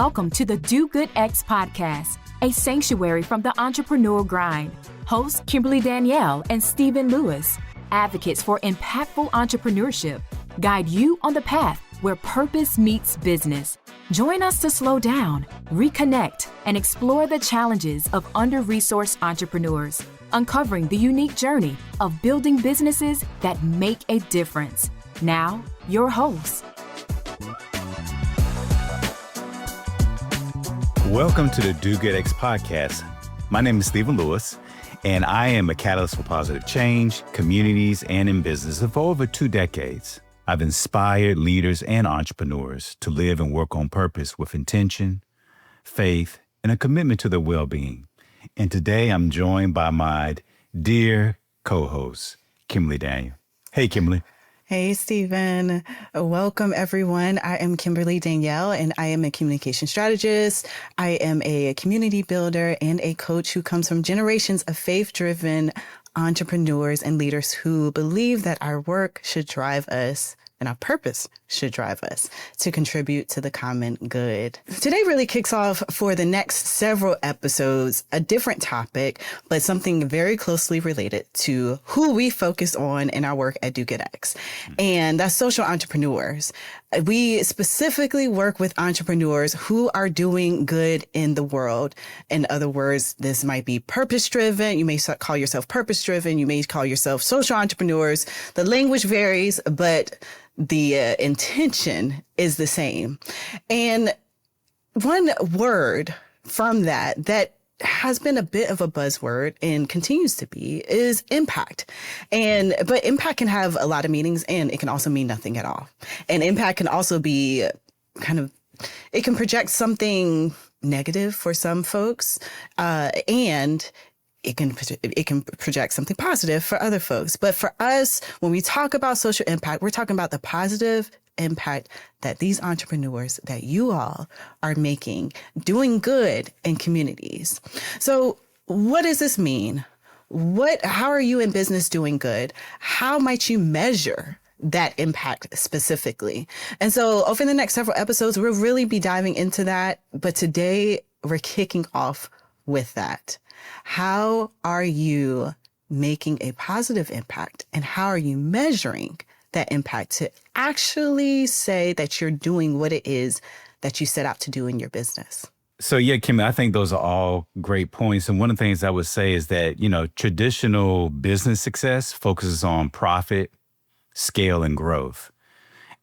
Welcome to the Do Good X podcast, a sanctuary from the entrepreneurial grind. Hosts Kimberly Danielle and Stephen Lewis, advocates for impactful entrepreneurship, guide you on the path where purpose meets business. Join us to slow down, reconnect, and explore the challenges of under-resourced entrepreneurs, uncovering the unique journey of building businesses that make a difference. Now, your host. Welcome to the Do Good X podcast. My name is Stephen Lewis, and I am a catalyst for positive change, communities, and in business. And for over 2 decades, I've inspired leaders and entrepreneurs to live and work on purpose with intention, faith, and a commitment to their well-being. And today I'm joined by my dear co-host, Kimberly Danielle. Hey, Kimberly. Hey, Stephen. Welcome, everyone. I am Kimberly Danielle, and I am a communication strategist. I am a community builder and a coach who comes from generations of faith-driven entrepreneurs and leaders who believe that our work should drive us and our purpose should drive us to contribute to the common good. Today really kicks off for the next several episodes, a different topic, but something very closely related to who we focus on in our work at Do Good X. And that's social entrepreneurs. We specifically work with entrepreneurs who are doing good in the world. In other words, this might be purpose-driven. You may call yourself purpose-driven. You may call yourself social entrepreneurs. The language varies, but the intention is the same. And one word from that has been a bit of a buzzword and continues to be is impact. But impact can have a lot of meanings, and it can also mean nothing at all. And impact can also be it can project something negative for some folks, and it can project something positive for other folks. But for us, when we talk about social impact, we're talking about the positive impact that these entrepreneurs, that you all are making, doing good in communities. So what does this mean? How are you in business doing good? How might you measure that impact specifically? And so over the next several episodes, we'll really be diving into that. But today we're kicking off with that. How are you making a positive impact, and how are you measuring that impact to actually say that you're doing what it is that you set out to do in your business? So yeah, Kim, I think those are all great points. And one of the things I would say is that, traditional business success focuses on profit, scale, and growth.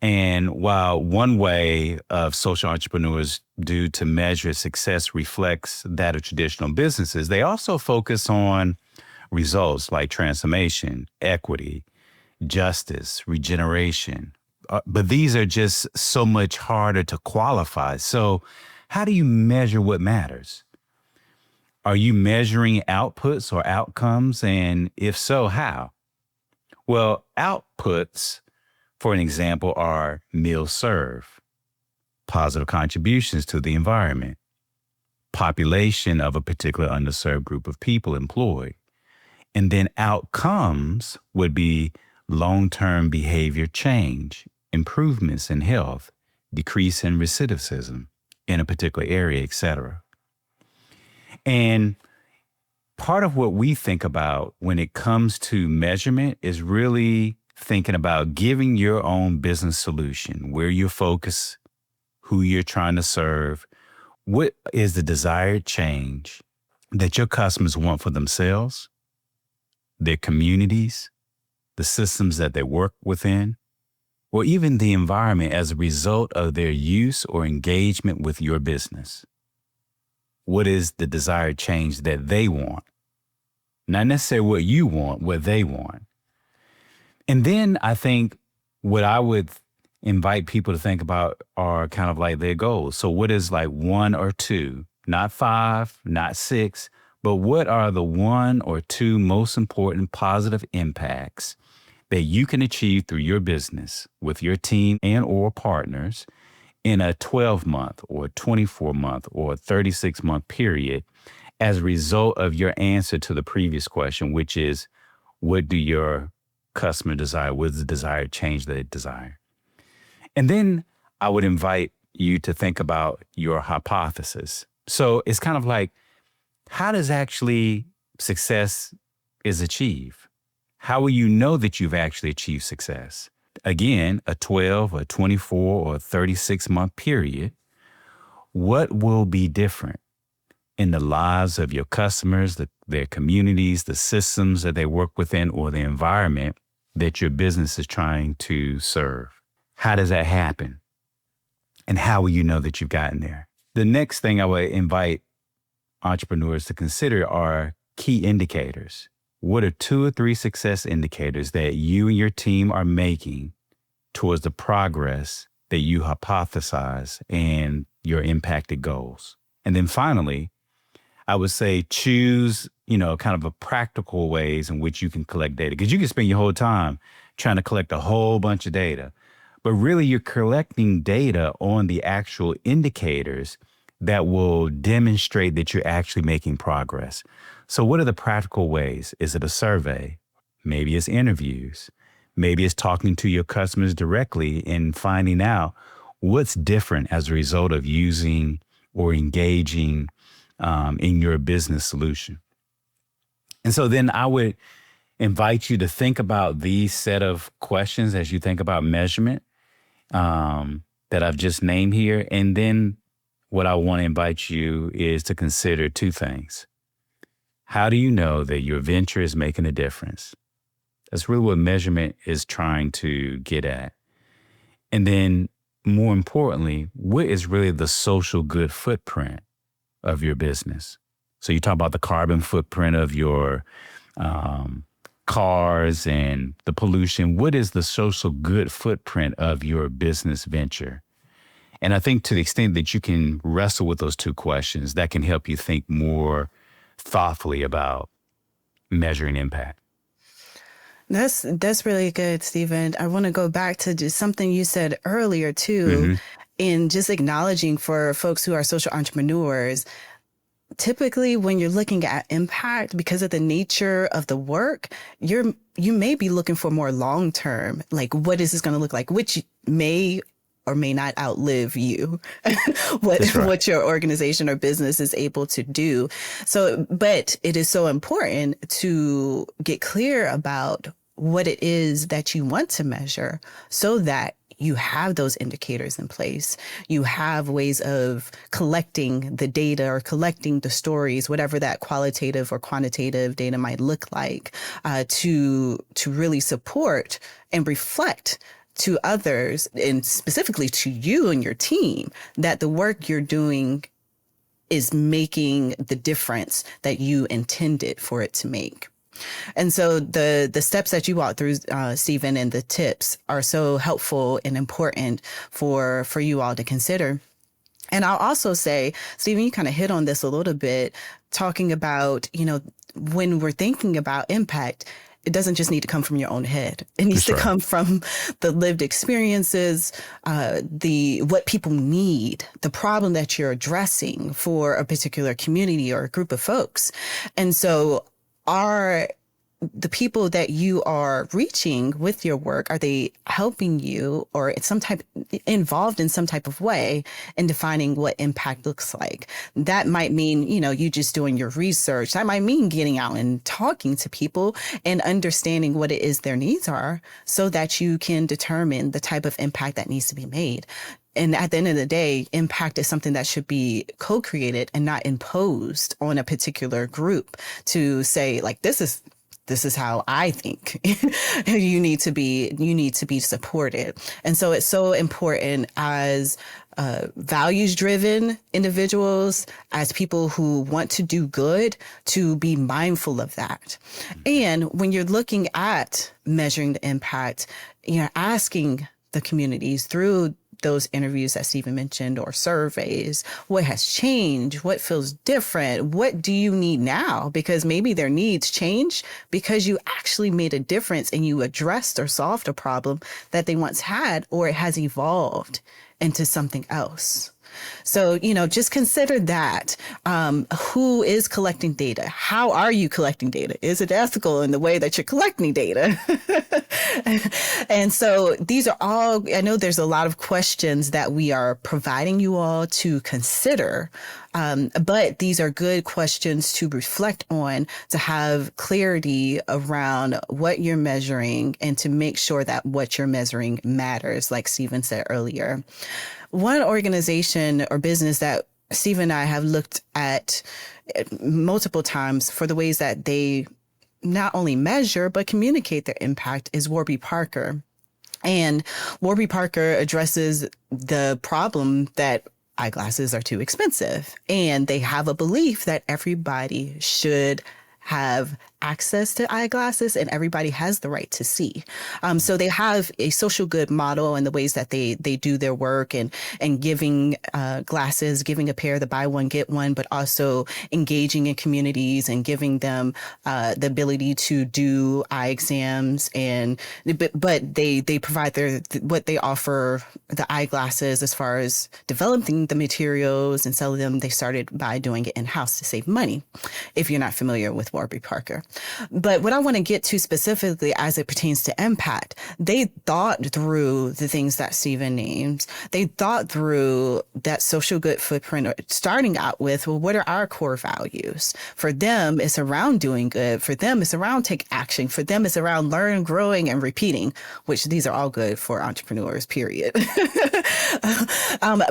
And while one way of social entrepreneurs do to measure success reflects that of traditional businesses, they also focus on results like transformation, equity, justice, regeneration. But these are just so much harder to qualify. So how do you measure what matters? Are you measuring outputs or outcomes? And if so, how? Well, outputs, for an example, are meals served, positive contributions to the environment, population of a particular underserved group of people employed. And then outcomes would be long-term behavior change, improvements in health, decrease in recidivism in a particular area, etc. And part of what we think about when it comes to measurement is really thinking about giving your own business solution, where you're focused, who you're trying to serve, what is the desired change that your customers want for themselves, their communities, the systems that they work within, or even the environment as a result of their use or engagement with your business. What is the desired change that they want? Not necessarily what you want, what they want. And then I think what I would invite people to think about are kind of like their goals. So what is like 1 or 2, not 5, not 6, but what are the 1 or 2 most important positive impacts that you can achieve through your business with your team and or partners in a 12-month or 24-month or 36-month period as a result of your answer to the previous question, which is, what do your customer desire? What is the desired change they desire? And then I would invite you to think about your hypothesis. So it's kind of like, how does actually success is achieved? How will you know that you've actually achieved success? Again, a 12, a 24, or 36-month period. What will be different in the lives of your customers, their communities, the systems that they work within, or the environment that your business is trying to serve? How does that happen? And how will you know that you've gotten there? The next thing I would invite entrepreneurs to consider are key indicators. What are 2 or 3 success indicators that you and your team are making towards the progress that you hypothesize and your impacted goals? And then finally, I would say choose, kind of a practical ways in which you can collect data, because you can spend your whole time trying to collect a whole bunch of data, but really you're collecting data on the actual indicators that will demonstrate that you're actually making progress. So what are the practical ways? Is it a survey? Maybe it's interviews. Maybe it's talking to your customers directly and finding out what's different as a result of using or engaging in your business solution. And so then I would invite you to think about these set of questions as you think about measurement that I've just named here. And then what I want to invite you is to consider 2 things. How do you know that your venture is making a difference? That's really what measurement is trying to get at. And then more importantly, what is really the social good footprint of your business? So you talk about the carbon footprint of your cars and the pollution. What is the social good footprint of your business venture? And I think to the extent that you can wrestle with those 2 questions, that can help you think more thoughtfully about measuring impact. That's really good, Stephen. I want to go back to just something you said earlier too, in just acknowledging for folks who are social entrepreneurs. Typically, when you're looking at impact, because of the nature of the work, you may be looking for more long term, like what is this going to look like, which may or may not outlive you, what your organization or business is able to do. So, but it is so important to get clear about what it is that you want to measure so that you have those indicators in place. You have ways of collecting the data or collecting the stories, whatever that qualitative or quantitative data might look like, to really support and reflect to others, and specifically to you and your team, that the work you're doing is making the difference that you intended for it to make. And so the steps that you walked through, Stephen, and the tips are so helpful and important for you all to consider. And I'll also say, Stephen, you kind of hit on this a little bit, talking about, when we're thinking about impact, it doesn't just need to come from your own head. It needs to come from the lived experiences, what people need, the problem that you're addressing for a particular community or a group of folks. And so the people that you are reaching with your work, are they helping you or involved in some type of way in defining what impact looks like? That might mean, you just doing your research. That might mean getting out and talking to people and understanding what it is their needs are so that you can determine the type of impact that needs to be made. And at the end of the day, impact is something that should be co-created and not imposed on a particular group to say, like, this is how I think you need to be supported. And so it's so important as values-driven individuals, as people who want to do good, to be mindful of that. And when you're looking at measuring the impact, you're asking the communities through those interviews that Stephen mentioned or surveys, what has changed? What feels different? What do you need now? Because maybe their needs change because you actually made a difference and you addressed or solved a problem that they once had, or it has evolved into something else. So, just consider that. Who is collecting data? How are you collecting data? Is it ethical in the way that you're collecting data? And so these are all, I know there's a lot of questions that we are providing you all to consider. But these are good questions to reflect on, to have clarity around what you're measuring and to make sure that what you're measuring matters, like Stephen said earlier. One organization or business that Stephen and I have looked at multiple times for the ways that they not only measure, but communicate their impact is Warby Parker. And Warby Parker addresses the problem that eyeglasses are too expensive. And they have a belief that everybody should have access to eyeglasses and everybody has the right to see. So they have a social good model in the ways that they do their work and giving glasses, giving a pair, the buy one, get one, but also engaging in communities and giving them the ability to do eye exams. But they provide what they offer the eyeglasses as far as developing the materials and selling them. They started by doing it in-house to save money, if you're not familiar with Warby Parker. But what I want to get to specifically as it pertains to impact, they thought through the things that Stephen names. They thought through that social good footprint, starting out with, well, what are our core values? For them, it's around doing good. For them, it's around take action. For them, it's around learn, growing, and repeating, which these are all good for entrepreneurs, period.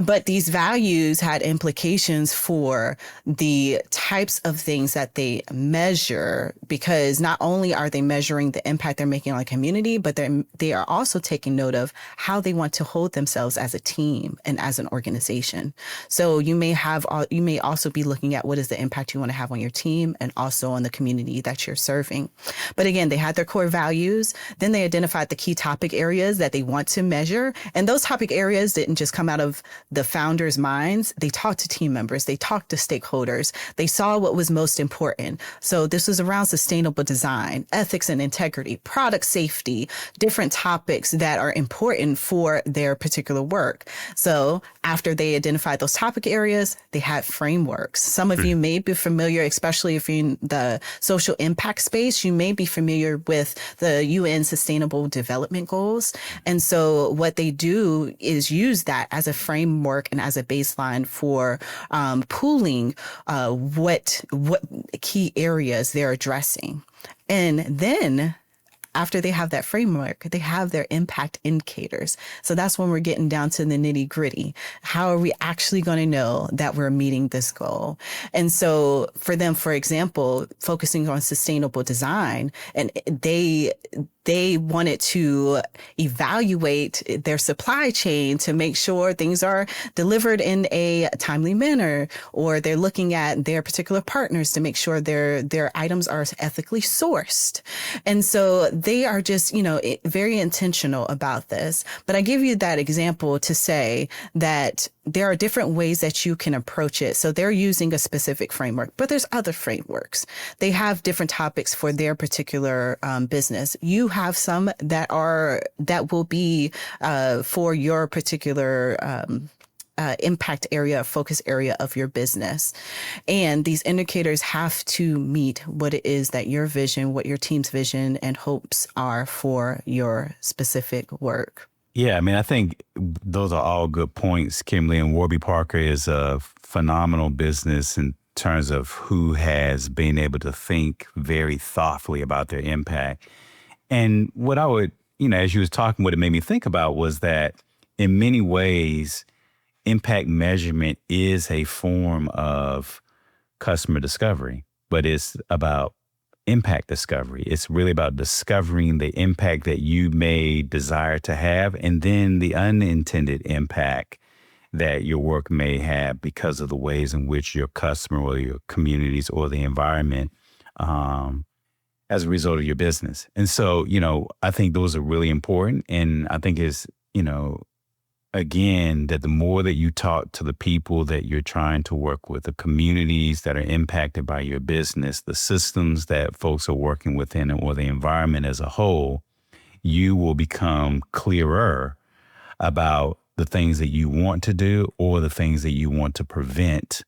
But these values had implications for the types of things that they measure, because not only are they measuring the impact they're making on the community, but they are also taking note of how they want to hold themselves as a team and as an organization. So you may also be looking at what is the impact you want to have on your team and also on the community that you're serving. But again, they had their core values. Then they identified the key topic areas that they want to measure. And those topic areas didn't just come out of the founders' minds. They talked to team members. They talked to stakeholders. They saw what was most important. So this was around sustainable design, ethics and integrity, product safety, different topics that are important for their particular work. So after they identified those topic areas, they had frameworks. Some of you may be familiar, especially if you're in the social impact space, you may be familiar with the UN Sustainable Development Goals. And so what they do is use that as a framework and as a baseline for pooling what key areas they're addressing. And then after they have that framework, they have their impact indicators. So that's when we're getting down to the nitty gritty. How are we actually going to know that we're meeting this goal? And so for them, for example, focusing on sustainable design, and they wanted to evaluate their supply chain to make sure things are delivered in a timely manner, or they're looking at their particular partners to make sure their items are ethically sourced. And so they are just, very intentional about this. But I give you that example to say that there are different ways that you can approach it. So they're using a specific framework, but there's other frameworks. They have different topics for their particular business. You have some that will be for your particular impact area, focus area of your business. And these indicators have to meet what it is that your vision, what your team's vision and hopes are for your specific work. Yeah, I mean, I think those are all good points, Kimberly. And Warby Parker is a phenomenal business in terms of who has been able to think very thoughtfully about their impact. And what I would, as you was talking, what it made me think about was that in many ways, impact measurement is a form of customer discovery, but it's about impact discovery. It's really about discovering the impact that you may desire to have, and then the unintended impact that your work may have because of the ways in which your customer or your communities or the environment as a result of your business. And so, I think those are really important. And I think it's, again, that the more that you talk to the people that you're trying to work with, the communities that are impacted by your business, the systems that folks are working within, or the environment as a whole, you will become clearer about the things that you want to do or the things that you want to prevent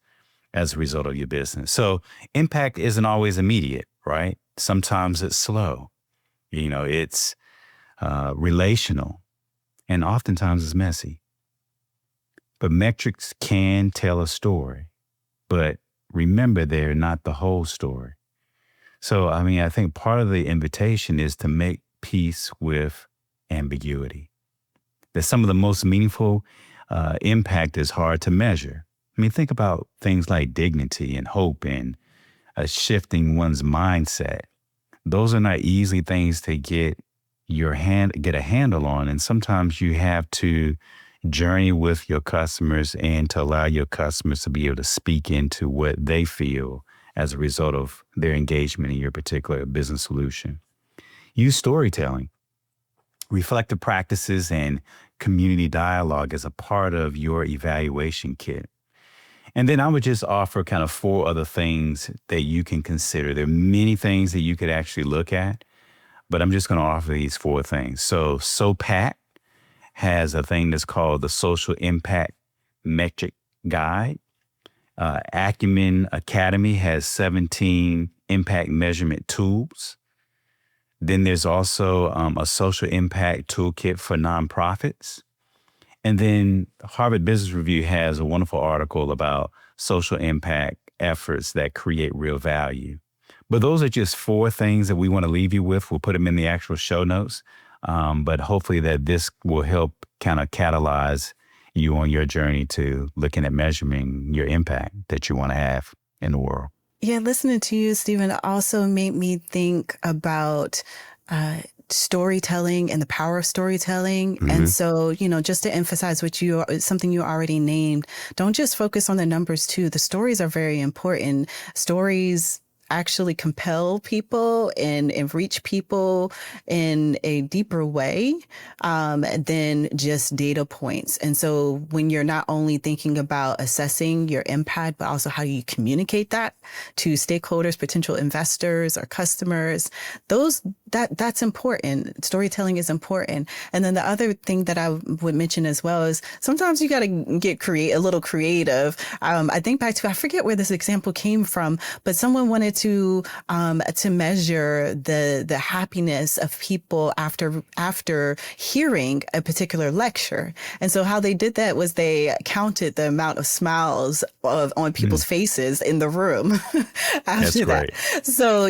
as a result of your business. So impact isn't always immediate, right? Sometimes it's slow. It's relational, and oftentimes it's messy. But metrics can tell a story, but remember, they're not the whole story. So, I think part of the invitation is to make peace with ambiguity. That some of the most meaningful impact is hard to measure. Think about things like dignity and hope and shifting one's mindset. Those are not easy things to get a handle on. And sometimes you have to journey with your customers and to allow your customers to be able to speak into what they feel as a result of their engagement in your particular business solution. Use storytelling, reflective practices, and community dialogue as a part of your evaluation kit. And then I would just offer kind of 4 other things that you can consider. There are many things that you could actually look at, but I'm just going to offer these 4 things. So SOPAC has a thing that's called the Social Impact Metric Guide. Acumen Academy has 17 impact measurement tools. Then there's also a social impact toolkit for nonprofits. And then Harvard Business Review has a wonderful article about social impact efforts that create real value. But those are just 4 things that we want to leave you with. We'll put them in the actual show notes. But hopefully that this will help kind of catalyze you on your journey to looking at measuring your impact that you want to have in the world. Yeah, listening to you, Stephen, also made me think about storytelling and the power of storytelling. Mm-hmm. And so, just to emphasize something you already named, don't just focus on the numbers too. The stories are very important. Stories actually compel people and reach people in a deeper way than just data points. And so when you're not only thinking about assessing your impact, but also how you communicate that to stakeholders, potential investors or customers, that's important. Storytelling is important. And then the other thing that I would mention as well is sometimes you got to get a little creative. I think back to, I forget where this example came from, but someone wanted to measure the happiness of people after hearing a particular lecture. And so how they did that was they counted the amount of smiles on people's faces in the room after that. So,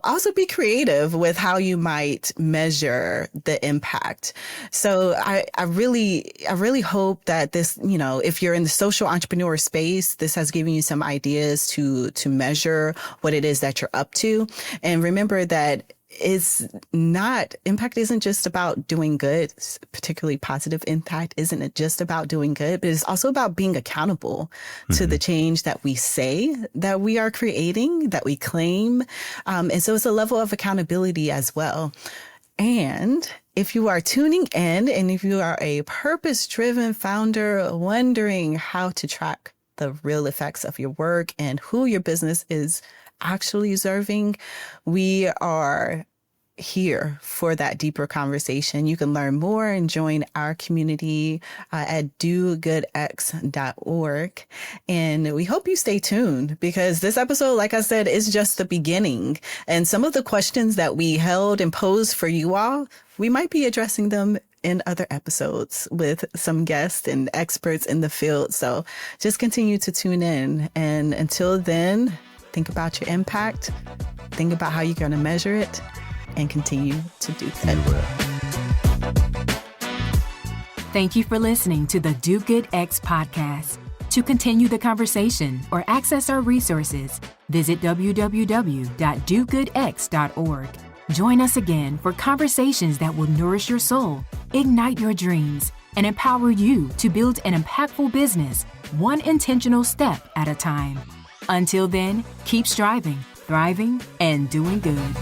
also be creative with how you might measure the impact. So I really hope that this, if you're in the social entrepreneur space, this has given you some ideas to measure what it is that you're up to. And remember that impact isn't just about doing good, particularly positive impact isn't just about doing good, but it's also about being accountable to the change that we say that we are creating, that we claim. And so it's a level of accountability as well. And if you are tuning in and if you are a purpose-driven founder wondering how to track the real effects of your work and who your business is actually serving, we are here for that deeper conversation. You can learn more and join our community at dogoodx.org. And we hope you stay tuned because this episode, like I said, is just the beginning. And some of the questions that we held and posed for you all, we might be addressing them in other episodes with some guests and experts in the field. So just continue to tune in. And until then, think about your impact, think about how you're going to measure it, and continue to do that. Thank you for listening to the Do Good X podcast. To continue the conversation or access our resources, visit www.dogoodx.org. Join us again for conversations that will nourish your soul, ignite your dreams, and empower you to build an impactful business, one intentional step at a time. Until then, keep striving, thriving, and doing good.